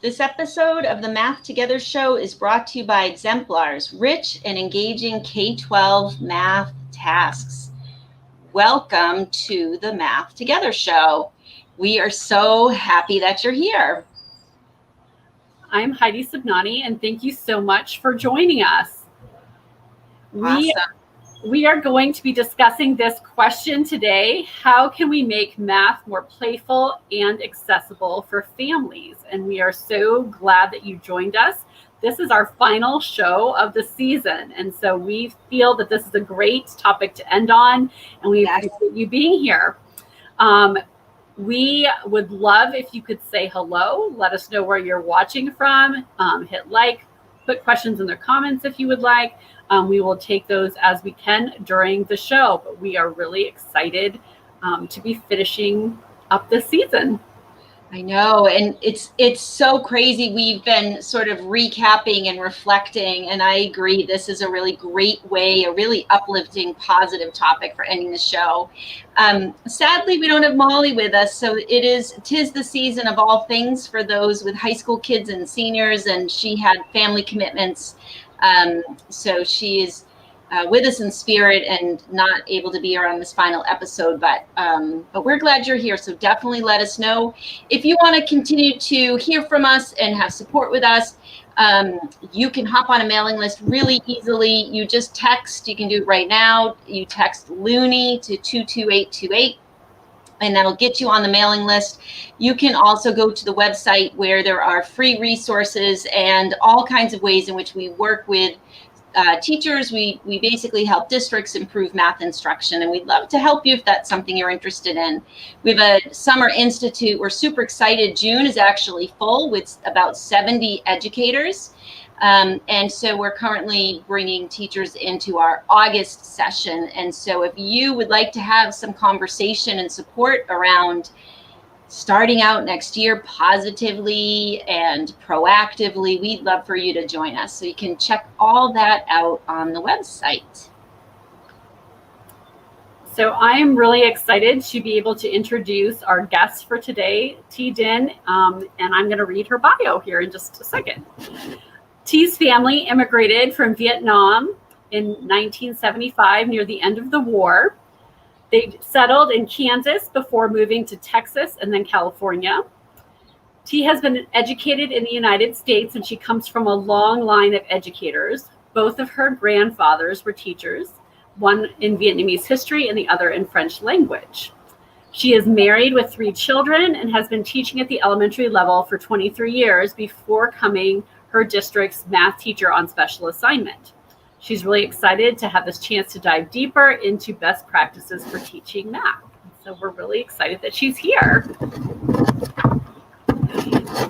This episode of the Math Together Show is brought to you by Exemplars, rich and engaging K-12 math tasks. Welcome to the Math Together Show. We are so happy that you're here. I'm Heidi Subnani, and thank you so much for joining us. Awesome. We are going to be discussing this question today: how can we make math more playful and accessible for families? And we are so glad that you joined us. This is our final show of the season, and so we feel that this is a great topic to end on, and we appreciate you being here. We would love if you could say hello, let us know where you're watching from, hit like, put questions in the comments if you would like. We will take those as we can during the show, but we are really excited to be finishing up this season. I know, and it's so crazy. We've been sort of recapping and reflecting, and I agree, this is a really great way, a really uplifting, positive topic for ending the show. Sadly, we don't have Molly with us, so tis the season of all things for those with high school kids and seniors, and she had family commitments, so she is with us in spirit and not able to be here on this final episode, but we're glad you're here. So definitely let us know if you want to continue to hear from us and have support with us. You can hop on a mailing list really easily. You just text. You can do it right now. You text Looney to 22828. And that'll get you on the mailing list. You can also go to the website where there are free resources and all kinds of ways in which we work with teachers. We basically help districts improve math instruction, and we'd love to help you if that's something you're interested in. We have a summer institute. We're super excited. June is actually full with about 70 educators. And so we're currently bringing teachers into our August session. And so if you would like to have some conversation and support around starting out next year positively and proactively, we'd love for you to join us. So you can check all that out on the website. So I am really excited to be able to introduce our guest for today, Thy Dinh, and I'm going to read her bio here in just a second. Ty's family immigrated from Vietnam in 1975 near the end of the war. They settled in Kansas before moving to Texas and then California. Ty has been educated in the United States, and she comes from a long line of educators. Both of her grandfathers were teachers, one in Vietnamese history and the other in French language. She is married with 3 children and has been teaching at the elementary level for 23 years before becoming her district's math teacher on special assignment. She's really excited to have this chance to dive deeper into best practices for teaching math. So we're really excited that she's here.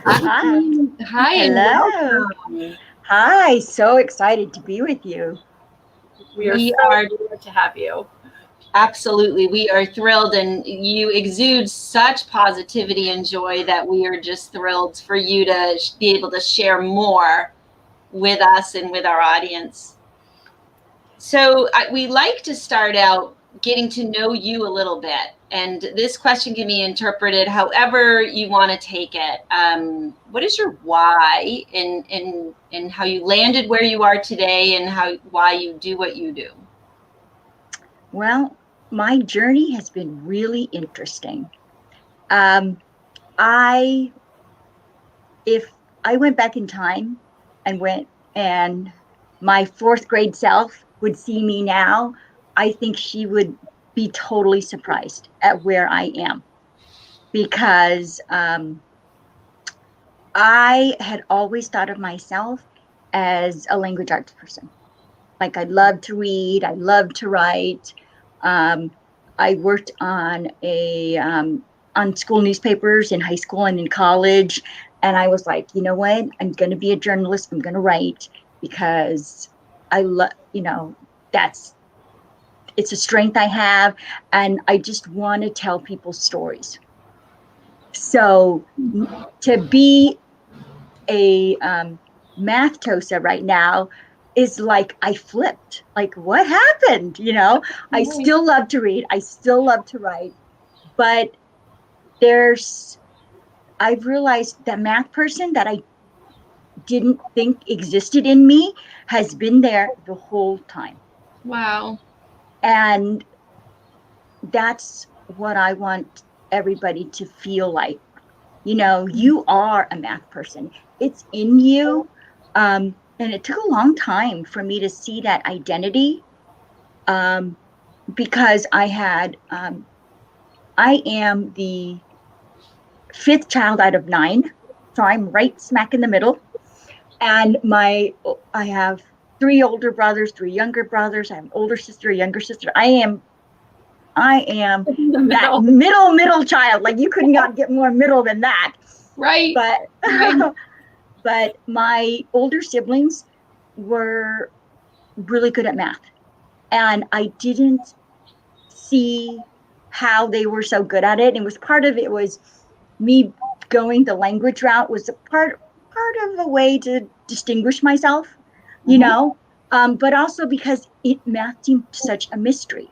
Hi. Hi. Hello. Hi. So excited to be with you. We are thrilled to have you. Absolutely. We are thrilled, and you exude such positivity and joy that we are just thrilled for you to be able to share more with us and with our audience. So we like to start out getting to know you a little bit, and this question can be interpreted however you want to take it. What is your why in how you landed where you are today, and why you do what you do? Well, my journey has been really interesting. If I went back in time and my 4th grade self would see me now, I think she would be totally surprised at where I am, because I had always thought of myself as a language arts person. Like, I love to read, I love to write. I worked on on school newspapers in high school and in college, and I was like, you know what? I'm going to be a journalist. I'm going to write, because I love, it's a strength I have, and I just want to tell people stories. So to be a math TOSA right now is like, I flipped. Like, what happened? I still love to read. I still love to write. But there's I've realized that math person that I didn't think existed in me has been there the whole time. Wow. And that's what I want everybody to feel like. You know, you are a math person. It's in you. And it took a long time for me to see that identity, because I am the fifth child out of 9. So I'm right smack in the middle. And I have 3 older brothers, 3 younger brothers. I have an older sister, a younger sister. I am that middle child. Like, you could not get more middle than that. Right. But Right. but my older siblings were really good at math. And I didn't see how they were so good at it. And part of it was me going the language route was a part of a way to distinguish myself, you know, but also because math seemed such a mystery.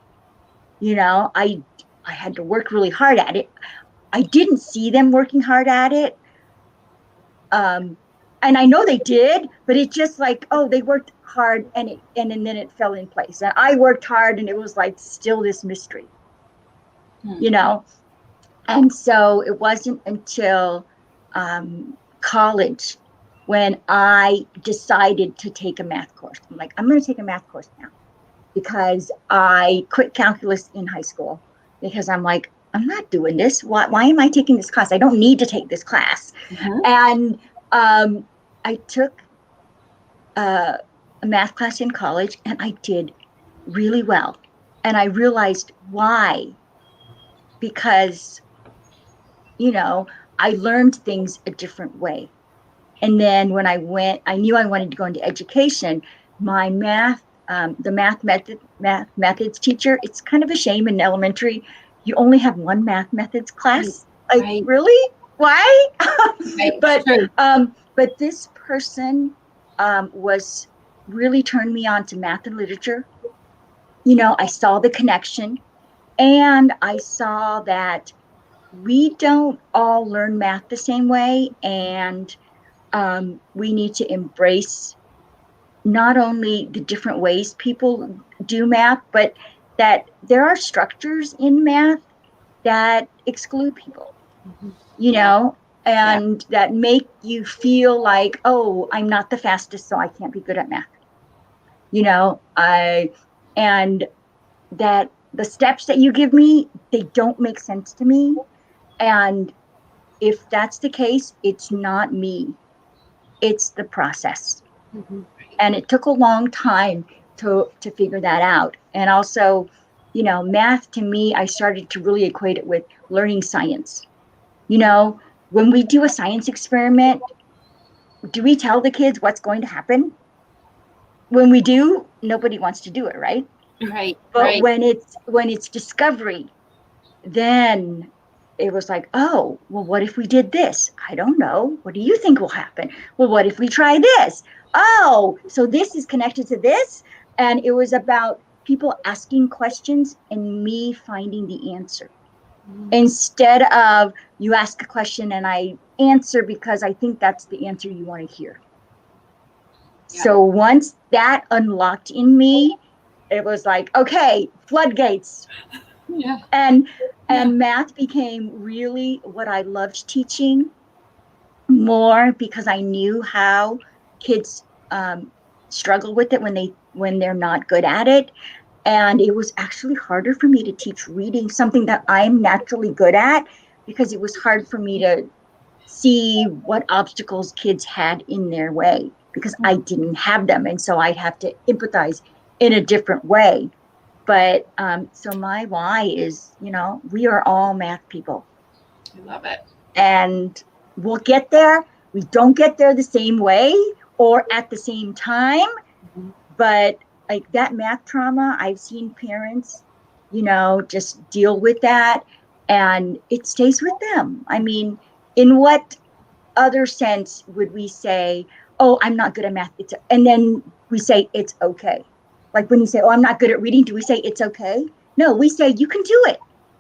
You know, I had to work really hard at it. I didn't see them working hard at it. And I know they did, but it's just like, oh, they worked hard and then it fell in place. And I worked hard and it was like still this mystery, you know? And so it wasn't until college when I decided to take a math course. I'm like, I'm going to take a math course now, because I quit calculus in high school because I'm like, I'm not doing this. Why am I taking this class? I don't need to take this class. And I took a math class in college and I did really well. And I realized why. Because, you know, I learned things a different way. And then when I knew I wanted to go into education. My the math methods teacher, it's kind of a shame in elementary, you only have one math methods class. Like, Right. Really? Why? Right. But this person was really turned me on to math and literature. You know, I saw the connection, and I saw that we don't all learn math the same way, and we need to embrace not only the different ways people do math, but that there are structures in math that exclude people, you know, and that make you feel like, oh, I'm not the fastest, so I can't be good at math. You know, and that the steps that you give me, they don't make sense to me. And if that's the case, it's not me, it's the process. And it took a long time to figure that out. And also, you know, math to me, I started to really equate it with learning science. You know, when we do a science experiment, do we tell the kids what's going to happen? When we do, nobody wants to do it, right? Right. But when it's discovery, then it was like, oh, well, what if we did this? I don't know. What do you think will happen? Well, what if we try this? Oh, so this is connected to this. And it was about people asking questions and me finding the answer. Instead of you ask a question and I answer because I think that's the answer you want to hear. So once that unlocked in me, it was like, okay, floodgates. And math became really what I loved teaching more, because I knew how kids struggle with it when they're not good at it. And it was actually harder for me to teach reading, something that I'm naturally good at, because it was hard for me to see what obstacles kids had in their way, because I didn't have them. And so I'd have to empathize in a different way. But so my why is, you know, we are all math people. I love it. And we'll get there. We don't get there the same way or at the same time. But like that math trauma, I've seen parents, you know, just deal with that, and it stays with them. I mean, in what other sense would we say, oh, I'm not good at math, and then we say it's okay? Like when you say, oh, I'm not good at reading, do we say it's okay? No, we say you can do it,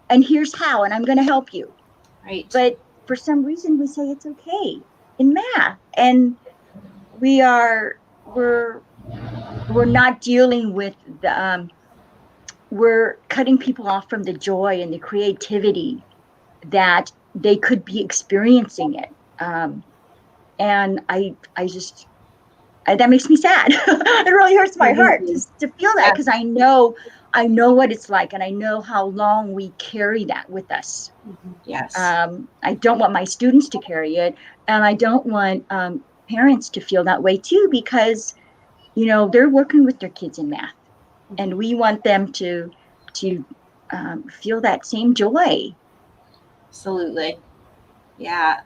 and here's how, and I'm going to help you. Right. But for some reason we say it's okay in math, and we're not dealing with we're cutting people off from the joy and the creativity that they could be experiencing it. And I just, that makes me sad. It really hurts my heart to feel that, because I know what it's like, and I know how long we carry that with us. Yes. I don't want my students to carry it, and I don't want parents to feel that way too, because they're working with their kids in math, and we want them to feel that same joy. Absolutely. Yeah.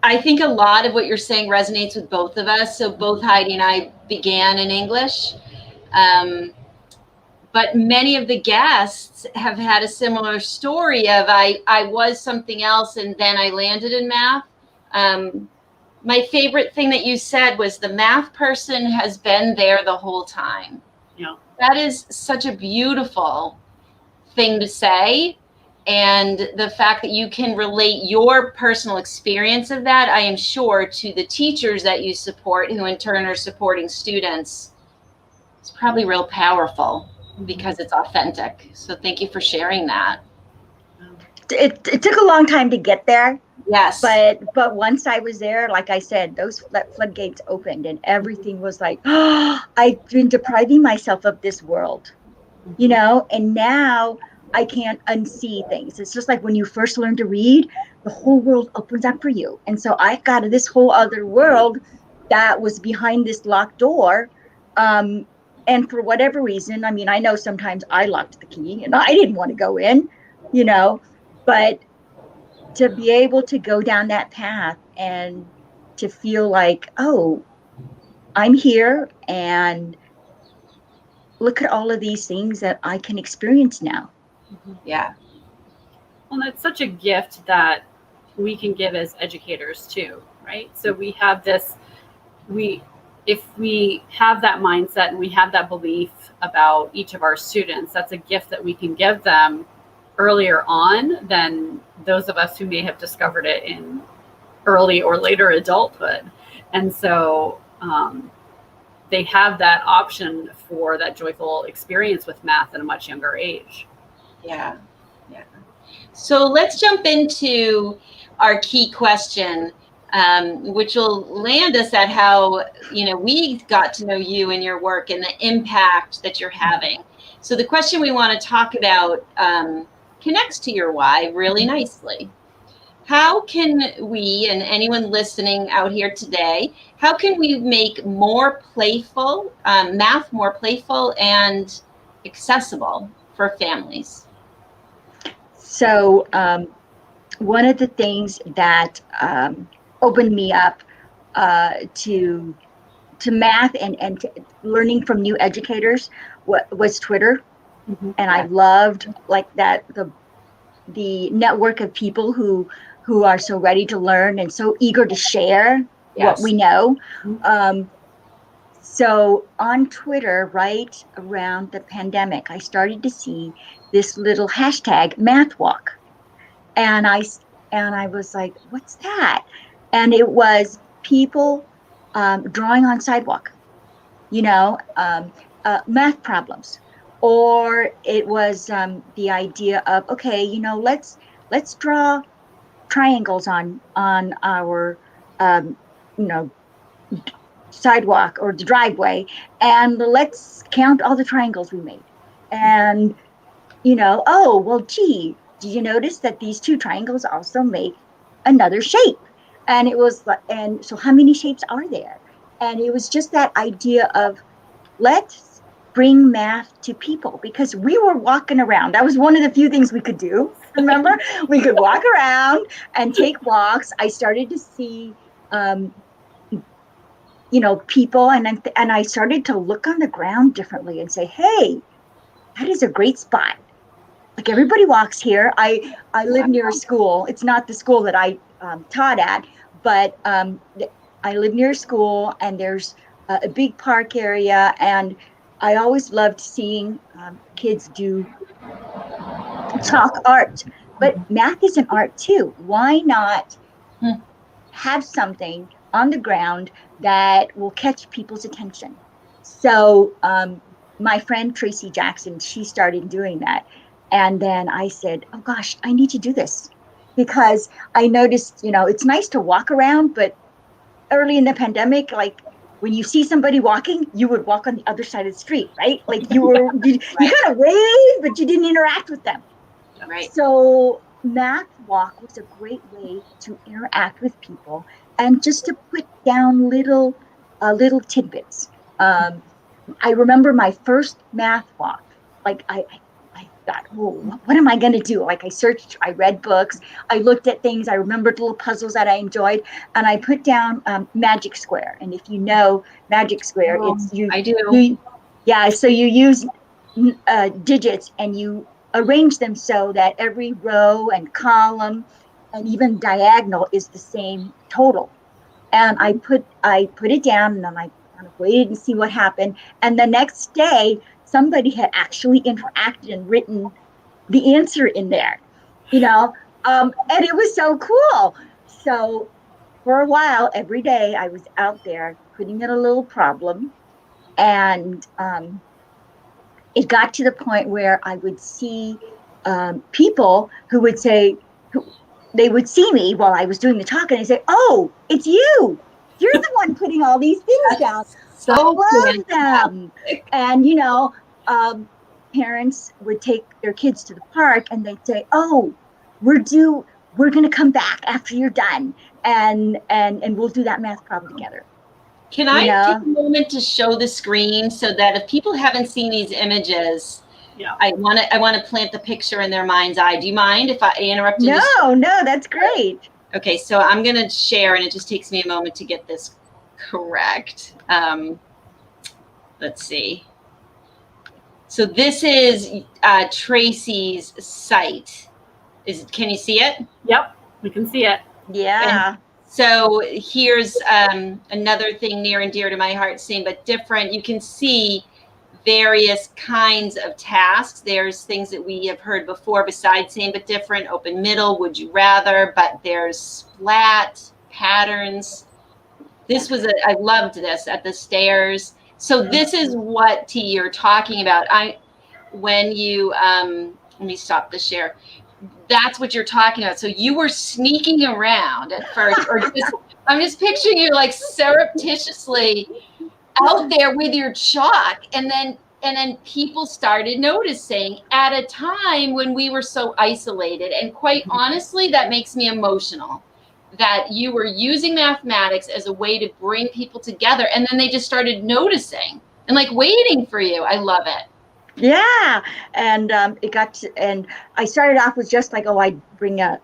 I think a lot of what you're saying resonates with both of us. So both Heidi and I began in English. But many of the guests have had a similar story of I was something else and then I landed in math. My favorite thing that you said was the math person has been there the whole time. Yeah. That is such a beautiful thing to say. And the fact that you can relate your personal experience of that, I am sure, to the teachers that you support, who in turn are supporting students, it's probably real powerful because it's authentic. So thank you for sharing that. It took a long time to get there. Yes. But once I was there, like I said, that floodgates opened, and everything was like, oh, I've been depriving myself of this world, and now I can't unsee things. It's just like when you first learn to read, the whole world opens up for you. And so I got this whole other world that was behind this locked door. And for whatever reason, I mean, I know sometimes I locked the key and I didn't want to go in, but to be able to go down that path and to feel like, oh, I'm here, and look at all of these things that I can experience now. Yeah. Well, that's such a gift that we can give as educators too, right? So we have this, if we have that mindset and we have that belief about each of our students, that's a gift that we can give them earlier on than those of us who may have discovered it in early or later adulthood. And so they have that option for that joyful experience with math at a much younger age. Yeah. Yeah. So let's jump into our key question, which will land us at how, we got to know you and your work and the impact that you're having. So the question we want to talk about connects to your why really nicely. How can we, and anyone listening out here today, how can we make more playful, math more playful and accessible for families? So one of the things that opened me up to math and to learning from new educators was Twitter. And I loved like that the network of people who are so ready to learn and so eager to share what we know. So on Twitter, right around the pandemic, I started to see this little hashtag math walk. And I was like, what's that? And it was people drawing on sidewalk, math problems. Or it was the idea of, okay, let's draw triangles on our sidewalk or the driveway, and let's count all the triangles we made. And oh, well, gee, did you notice that these two triangles also make another shape? And it was like, and so how many shapes are there? And it was just that idea of, let's bring math to people, because we were walking around. That was one of the few things we could do. Remember, we could walk around and take walks. I started to see, people, and I started to look on the ground differently and say, hey, that is a great spot. Like, everybody walks here. I live near a school. It's not the school that I taught at, but I live near a school, and there's a big park area, and I always loved seeing kids do chalk art But math is an art too. Why not have something on the ground that will catch people's attention? So my friend Tracy Jackson, she started doing that. And then I said, oh gosh, I need to do this, because I noticed, it's nice to walk around, but early in the pandemic, like when you see somebody walking, you would walk on the other side of the street, right? Like you kind of wave, but you didn't interact with them. Right. So math walk was a great way to interact with people and just to put down little tidbits. I remember my first math walk. Like I thought, oh, what am I going to do? Like I searched, I read books, I looked at things, I remembered little puzzles that I enjoyed, and I put down Magic Square. And if you know Magic Square, it's you. I do. Yeah, so you use digits and you arrange them so that every row and column and even diagonal is the same total. And I put it down, and then I kind of waited and see what happened. And the next day, somebody had actually interacted and written the answer in there, and it was so cool. So for a while, every day I was out there putting in a little problem, and it got to the point where I would see people who would say, they would see me while I was doing the talk, and they say, "Oh, it's you. You're the one putting all these things down. So I love them." And parents would take their kids to the park, and they'd say, "Oh, we're going to come back after you're done, and we'll do that math problem together." Can I take a moment to show the screen so that if people haven't seen these images, I want to plant the picture in their mind's eye. Do you mind if I interrupt you? No, that's great. Okay, so I'm going to share, and it just takes me a moment to get this correct. Let's see. So this is Tracy's site. Can you see it? Yep, we can see it. Yeah. And so here's another thing near and dear to my heart, same but different. You can see various kinds of tasks. There's things that we have heard before besides same but different, open middle, would you rather, but there's splat, patterns. I loved this at the stairs. So this is what T you're talking about. When you let me stop the share. That's what you're talking about. So you were sneaking around at first, or I'm just picturing you like surreptitiously out there with your chalk, and then people started noticing at a time when we were so isolated. And quite honestly, that makes me emotional, that you were using mathematics as a way to bring people together, and then they just started noticing and like waiting for you. I love it. Yeah, and and I started off with just like, oh, I'd bring a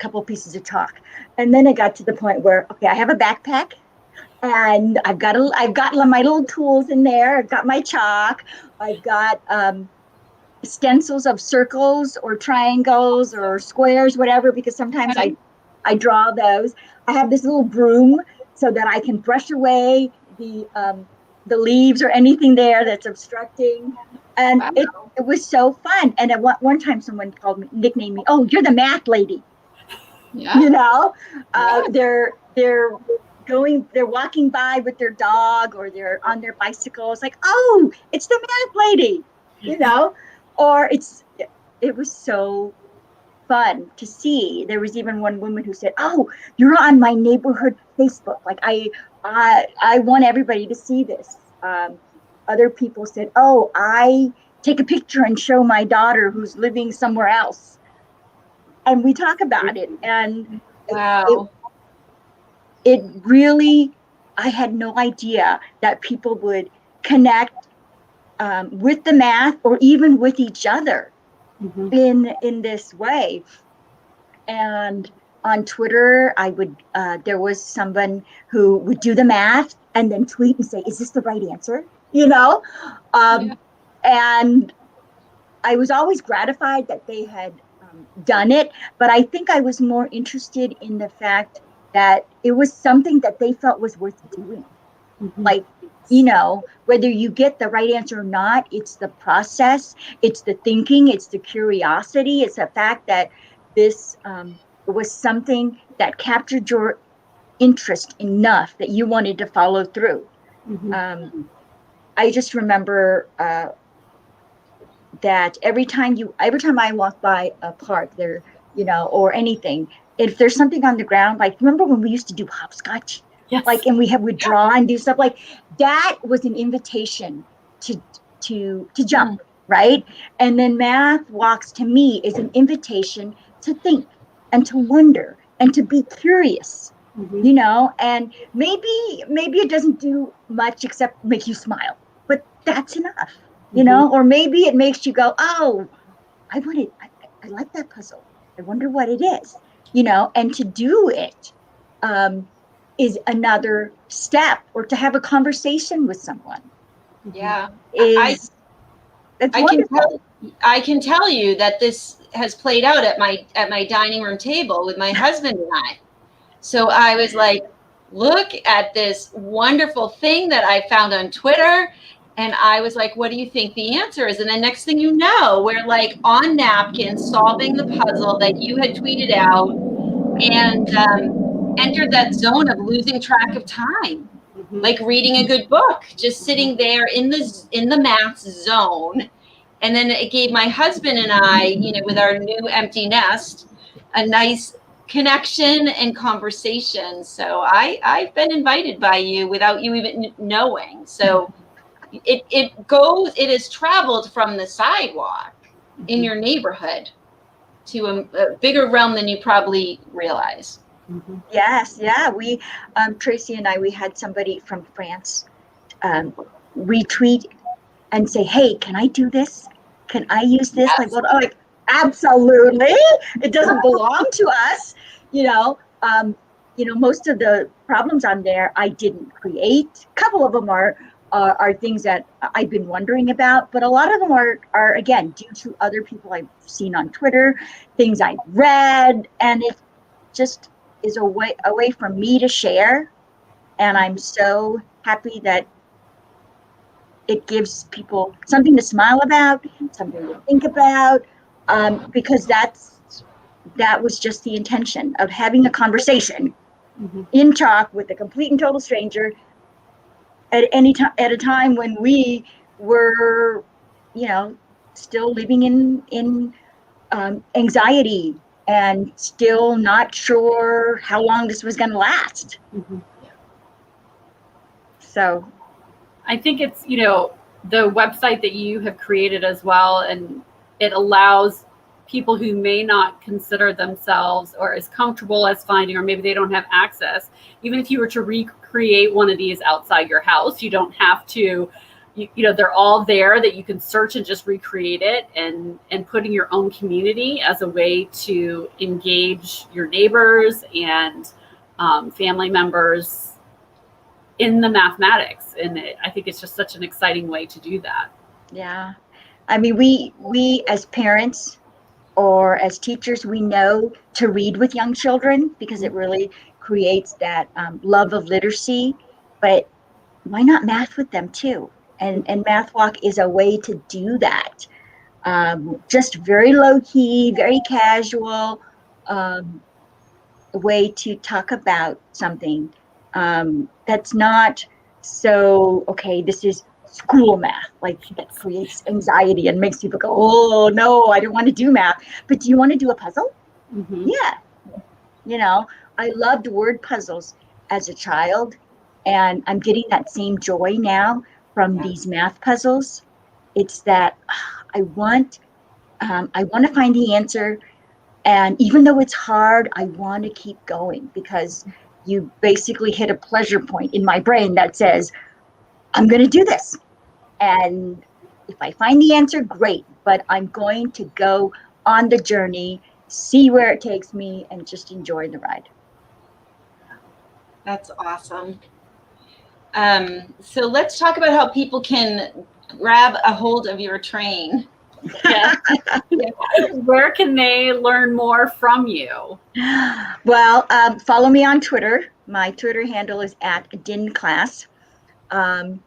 couple of pieces of chalk, and then it got to the point where, okay, I have a backpack, and I've got my little tools in there. I've got my chalk. I've got stencils of circles or triangles or squares, whatever, because sometimes I draw those. I have this little broom so that I can brush away the leaves or anything there that's obstructing. And wow. It was so fun. And at one time, someone nicknamed me, "Oh, you're the math lady." Yeah. They're walking by with their dog, or they're on their bicycles, like, "Oh, it's the math lady," Or it was so fun to see. There was even one woman who said, "Oh, you're on my neighborhood Facebook. Like I want everybody to see this." Other people said, "Oh, I take a picture and show my daughter who's living somewhere else." And we talk about it. And wow. It really, I had no idea that people would connect with the math or even with each other in this way. And on Twitter, there was someone who would do the math and then tweet and say, "Is this the right answer?" Yeah. And I was always gratified that they had done it, but I think I was more interested in the fact that it was something that they felt was worth doing. Like, whether you get the right answer or not, it's the process, it's the thinking, it's the curiosity, it's the fact that this was something that captured your interest enough that you wanted to follow through. I just remember that every time I walk by a park there, or anything, if there's something on the ground, like remember when we used to do hopscotch? Yes. Like, and would draw and do stuff like that, was an invitation to jump, right? And then math walks to me is an invitation to think and to wonder and to be curious, and maybe it doesn't do much except make you smile, but that's enough, or maybe it makes you go, oh, I like that puzzle. I wonder what it is, and to do it is another step, or to have a conversation with someone. Yeah. That's wonderful. I can tell you that this has played out at my dining room table with my husband and I. So I was like, look at this wonderful thing that I found on Twitter. And I was like, what do you think the answer is? And then next thing you know, we're like on napkins solving the puzzle that you had tweeted out, and entered that zone of losing track of time, like reading a good book, just sitting there in the math zone. And then it gave my husband and I, with our new empty nest, a nice connection and conversation. So I've been invited by you without you even knowing. So it has traveled from the sidewalk in your neighborhood to a bigger realm than you probably realize. Yes, yeah. We, Tracy and I, we had somebody from France retweet and say, "Hey, can I do this? Can I use this?" Yes. Like, absolutely. It doesn't belong to us, most of the problems on there I didn't create. A couple of them are things that I've been wondering about, but a lot of them are again due to other people I've seen on Twitter, things I've read, and it just is a way for me to share. And I'm so happy that it gives people something to smile about, something to think about, because that was just the intention of having a conversation in talk with a complete and total stranger at a time when we were, still living in anxiety and still not sure how long this was going to last. So I think it's, the website that you have created as well, and it allows people who may not consider themselves or as comfortable as finding, or maybe they don't have access, even if you were to recreate one of these outside your house, you don't have to, they're all there that you can search and just recreate it, and put in your own community as a way to engage your neighbors and family members in the mathematics. And I think it's just such an exciting way to do that. Yeah. I mean, we as parents or as teachers, we know to read with young children because it really creates that love of literacy, but why not math with them too? And Math Walk is a way to do that. Just very low key, very casual, way to talk about something that's not so, okay, this is school math, like that creates anxiety and makes people go, oh no, I don't want to do math. But do you want to do a puzzle? Yeah. I loved word puzzles as a child, and I'm getting that same joy now from these math puzzles. It's that I want to find the answer. And even though it's hard, I want to keep going, because you basically hit a pleasure point in my brain that says, I'm going to do this. And if I find the answer, great. But I'm going to go on the journey, see where it takes me, and just enjoy the ride. That's awesome. So let's talk about how people can grab a hold of your train. Yeah. Where can they learn more from you? Well, follow me on Twitter. My Twitter handle is @DinClass. And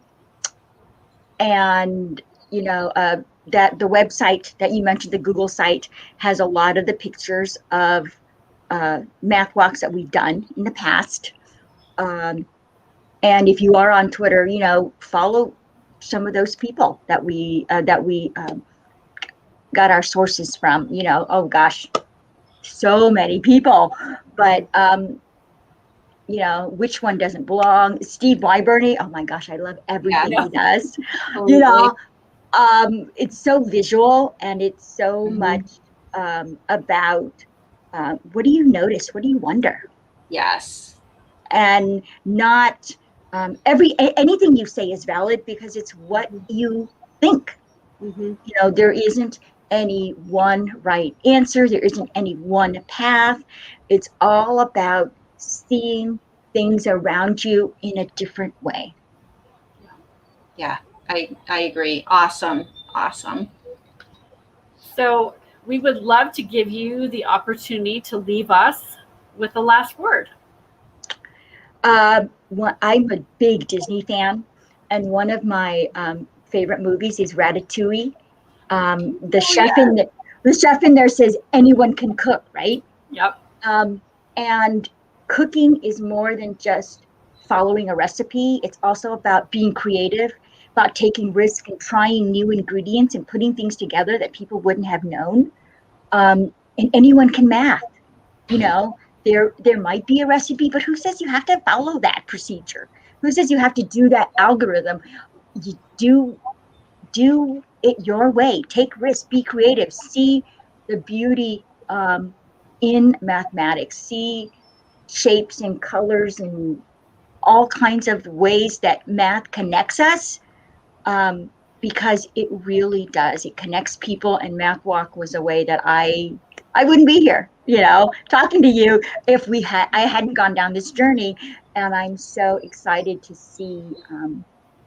that the website that you mentioned, the Google site, has a lot of the pictures of math walks that we've done in the past. And if you are on Twitter, follow some of those people that we got our sources from. Oh gosh, so many people, but which one doesn't belong? Steve Wyburny, oh my gosh, I love everything he does. It's so visual, and it's so much about what do you notice? What do you wonder? Yes. And not anything you say is valid because it's what you think. There isn't any one right answer. There isn't any one path. It's all about seeing things around you in a different way. Yeah, I agree. Awesome. So we would love to give you the opportunity to leave us with the last word. Well, I'm a big Disney fan, and one of my favorite movies is Ratatouille. The chef in there says anyone can cook, right? Yep. And cooking is more than just following a recipe. It's also about being creative, about taking risks and trying new ingredients and putting things together that people wouldn't have known. And anyone can math. There might be a recipe, but who says you have to follow that procedure? Who says you have to do that algorithm? You do it your way. Take risks, be creative, see the beauty in mathematics, see shapes and colors and all kinds of ways that math connects us, because it really does. It connects people, and Math Walk was a way that I wouldn't be here, talking to you if I hadn't gone down this journey. And I'm so excited to see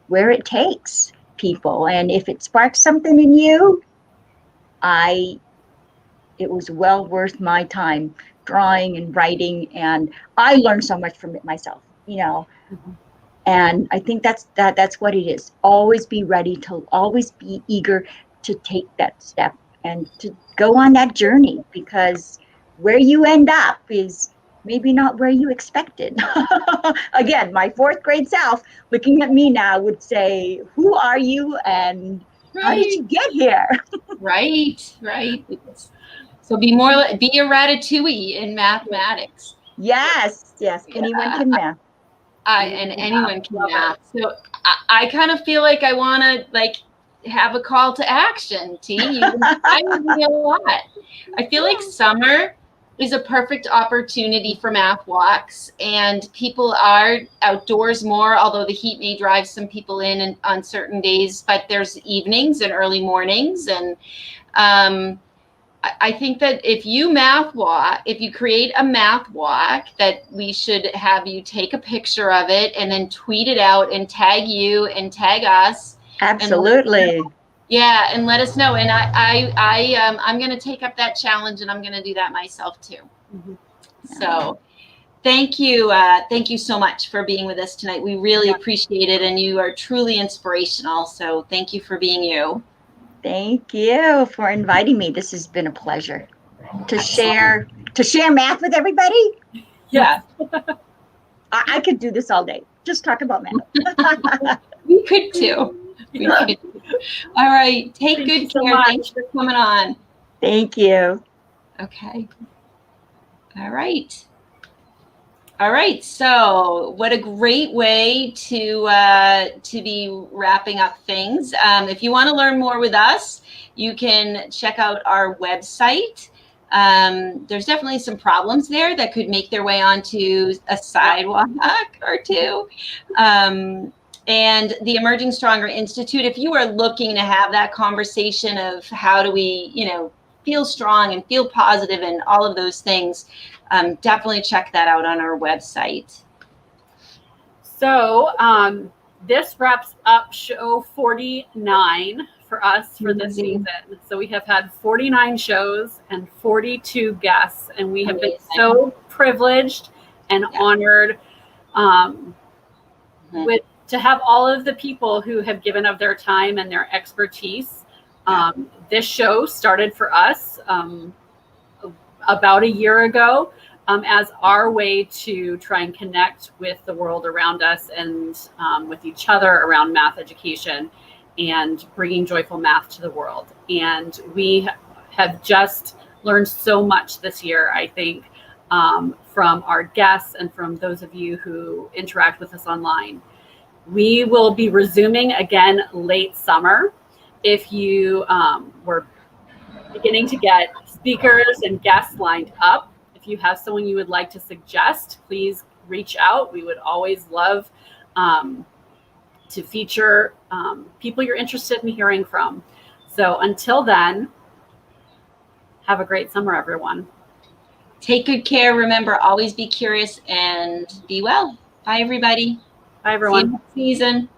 where it takes people, and if it sparks something in you, it was well worth my time drawing and writing, and I learned so much from it myself, and I think that's what it is. Always be ready to always be eager to take that step and to go on that journey, because where you end up is maybe not where you expected. Again, my fourth grade self looking at me now would say, who are you and how did you get here? Right. So be a Ratatouille in mathematics. Yes. Anyone can math. Anyone can math. So I kind of feel like I want to have a call to action. T, you inspired me a lot. I feel like summer is a perfect opportunity for math walks, and people are outdoors more, although the heat may drive some people in on certain days, but there's evenings and early mornings. And I think that if you create a math walk, that we should have you take a picture of it and then tweet it out and tag you and tag us. Absolutely. And let us know. And I'm going to take up that challenge, and I'm going to do that myself too. So thank you so much for being with us tonight. We really appreciate it, and you are truly inspirational. So thank you for being you. Thank you for inviting me. This has been a pleasure to share math with everybody. Yeah. I could do this all day. Just talk about math. We could too. All right. Take good care. Thanks for coming on. Thank you. Okay. All right. So what a great way to be wrapping up things. If you want to learn more with us, you can check out our website. There's definitely some problems there that could make their way onto a sidewalk or two. And the Emerging Stronger Institute, if you are looking to have that conversation of how do we, feel strong and feel positive and all of those things, definitely check that out on our website. So this wraps up show 49 for us for this season. So we have had 49 shows and 42 guests, and we have been so privileged and honored to have all of the people who have given of their time and their expertise This show started for us about a year ago as our way to try and connect with the world around us and with each other around math education and bringing joyful math to the world. And we have just learned so much this year, I think, from our guests and from those of you who interact with us online. We will be resuming again late summer. If you were beginning to get speakers and guests lined up, if you have someone you would like to suggest, please reach out. We would always love to feature people you're interested in hearing from. So until then, have a great summer, everyone. Take good care. Remember, always be curious and be well. Bye, everybody. Bye, everyone. See you next season.